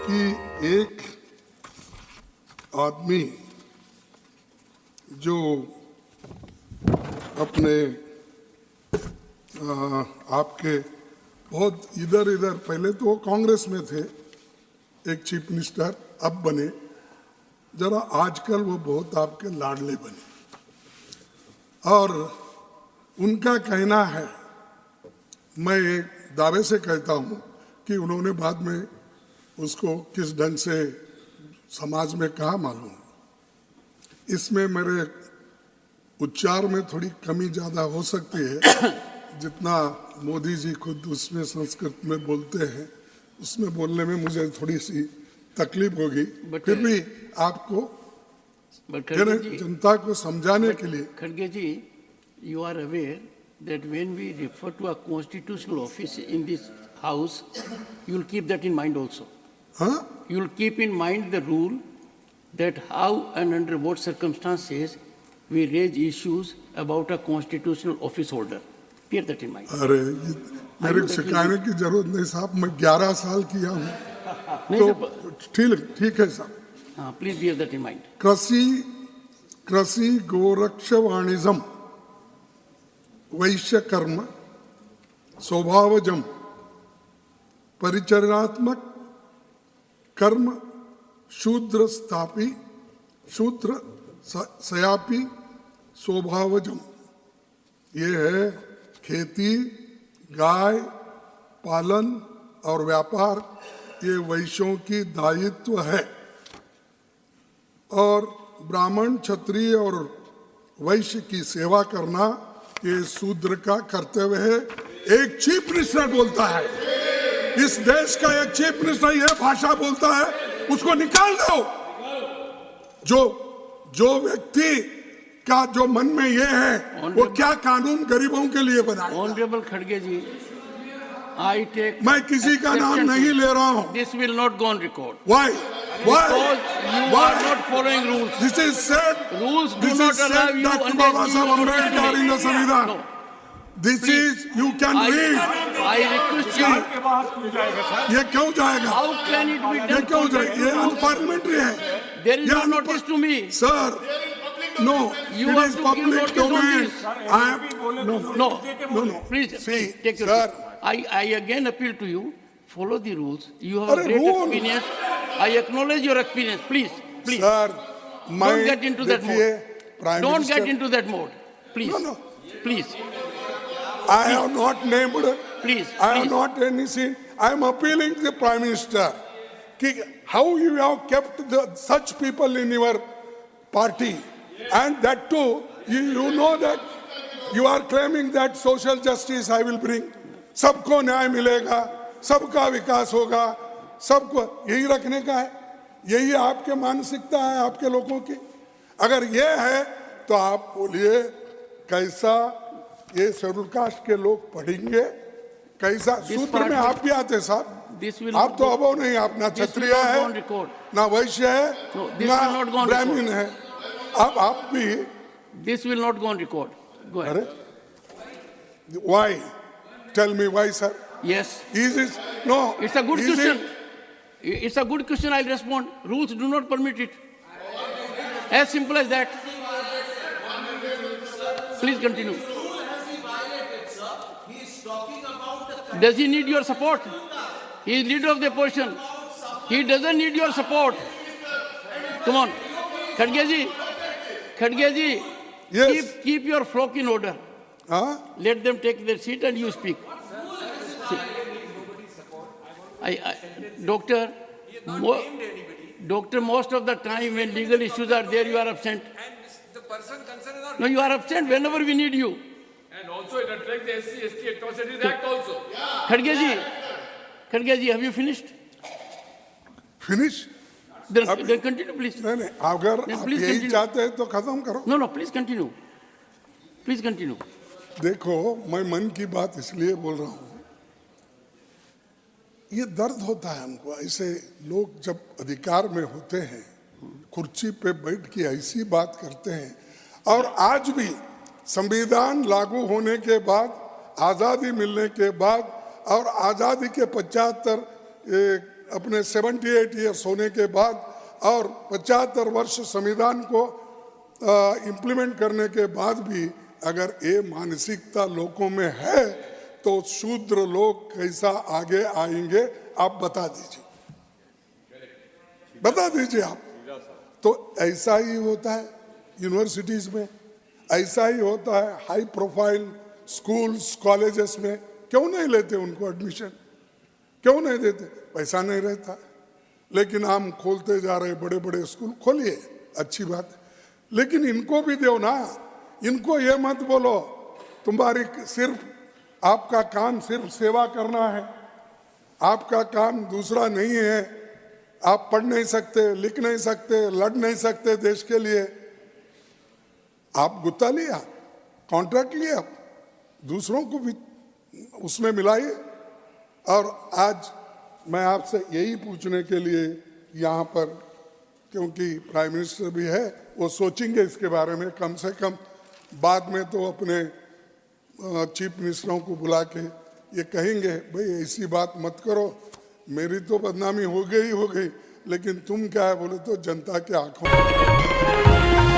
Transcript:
कि एक आदमी जो अपने आपके बहुत इधर इधर, पहले तो वो कांग्रेस में थे, एक चीफ मिनिस्टर अब बने, जरा आजकल वो बहुत आपके लाडले बने। और उनका कहना है, मैं एक दावे से कहता हूं कि उन्होंने बाद में उसको किस ढंग से समाज में कहा मालूम, इसमें मेरे उच्चार में थोड़ी कमी ज़्यादा हो सकती है, जितना मोदी जी खुद उसमें संस्कृत में बोलते हैं उसमें बोलने में मुझे थोड़ी सी तकलीफ होगी, फिर भी आपको जनता को समझाने के लिए। खड़गे जी, you are aware that when we refer to a constitutional office in this house, you will keep that in mind also. Huh? You will keep in mind the rule that how and under what circumstances we raise issues about a constitutional office holder. Bear that in mind. अरे मेरे सिखाने की जरूरत नहीं साहब, मैं 11 साल किया हूँ, तो ठीक है साहब। Please bear that in mind. कृषि गोरक्ष वाणिज्यम वैश्य कर्म स्वभावजम परिचर्यात्मक कर्म शूद्र स्थापी शूद्र सयापी स्वभावजम। ये है खेती, गाय पालन और व्यापार, ये वैश्यों की दायित्व है, और ब्राह्मण क्षत्रिय और वैश्य की सेवा करना ये शूद्र का कर्तव्य है। एक चीफ मिनिस्टर बोलता है, इस देश का एक चीफ मिनिस्टर ये भाषा बोलता है, उसको निकाल दो। जो व्यक्ति का जो मन में ये है, वो क्या कानून गरीबों के लिए बनाए। ऑनरेबल खड़गे जी, I take मैं किसी का नाम नहीं ले रहा हूँ। This will not go on record. Why? Because you are not following rules. This is said. Rules do This not is allow said you Dr. unless Baba you Saheb want to Ambedkar in the make- Samvidhan. No. This is, you can read. I request you. ये क्यों जाएगा? How can it be ये done? क्यों जाएगा? ये unparliamentary है। There is ये no notice to me. Sir, no, You it have is to give public notice on domain. this. I am, no. Please, See, take your sir. seat. I again appeal to you, follow the rules. You have Arre, great rule. experience. I acknowledge your experience. Please. Sir, Don't get into that mode. Prime Don't Minister, get into that mode. Please. No. Please. I have not named. Please. I have please. not anything. I am appealing to the Prime Minister. How you have kept such people in your party, and that too, you know that you are claiming that social justice I will bring. सबको न्याय मिलेगा, सबका विकास होगा, सबको यही रखने का है, यही आपके मानसिकता है आपके लोगों की। अगर ये है तो आप बोलिए कैसा ये शेड्यूल कास्ट के लोग पढ़ेंगे, कैसा सूत्र में आप भी आते साहब। आप तो अबो नहीं, आप ना क्षत्रिय है ना वैश्य है ना ब्राह्मण है, आप भी। This will not go on record. Go ahead. Why? Tell me why, sir. Yes. Is it no? It's a good question. It's a good question. I'll respond. Rules do not permit it. As simple as that. Please continue. Does he need your support? He is leader of the opposition. He doesn't need your support. Come on. Khadge ji, Yes. keep your flock in order. Huh? Let them take their seat and you speak. Doctor, most of the time when legal issues are there, you are absent. And the person concerned is not. No, you are absent whenever we need you. And also it attracts the SC/ST Atrocities Act also. Khadge ji, have you finished? Finish? Then continue, please. नहीं, अगर Then आप please यही continue. चाहते हैं तो खत्म करो। No, please continue. Please continue. देखो, मैं मन की बात इसलिए बोल रहा हूँ, ये दर्द होता है हमको। ऐसे लोग जब अधिकार में होते हैं, कुर्सी पे बैठ के ऐसी बात करते हैं, और आज भी संविधान लागू होने के बाद, आज़ादी मिलने के बाद और आज़ादी के 75 अपने 78 ईयर्स होने के बाद और 75 वर्ष संविधान को इम्प्लीमेंट करने के बाद भी अगर ये मानसिकता लोगों में है तो शूद्र लोग कैसा आगे आएंगे आप बता दीजिए, बता दीजिए आप। तो ऐसा ही होता है यूनिवर्सिटीज में, ऐसा ही होता है हाई प्रोफाइल स्कूल्स कॉलेजेस में। क्यों नहीं लेते उनको एडमिशन, क्यों नहीं देते? पैसा नहीं रहता। लेकिन हम खोलते जा रहे बड़े बड़े स्कूल, खोलिए, अच्छी बात है, लेकिन इनको भी दो ना। इनको ये मत बोलो तुम्हारी सिर्फ आपका काम सिर्फ सेवा करना है, आपका काम दूसरा नहीं है, आप पढ़ नहीं सकते, लिख नहीं सकते, लड़ नहीं सकते देश के लिए। आप गुत्ता लिया, कॉन्ट्रैक्ट लिया, दूसरों को भी उसमें मिलाइए। और आज मैं आपसे यही पूछने के लिए यहाँ पर, क्योंकि प्राइम मिनिस्टर भी है, वो सोचेंगे इसके बारे में, कम से कम बाद में तो अपने चीफ मिनिस्टरों को बुला के ये कहेंगे भाई ऐसी बात मत करो, मेरी तो बदनामी हो गई, लेकिन तुम क्या है बोले तो जनता के आंखों में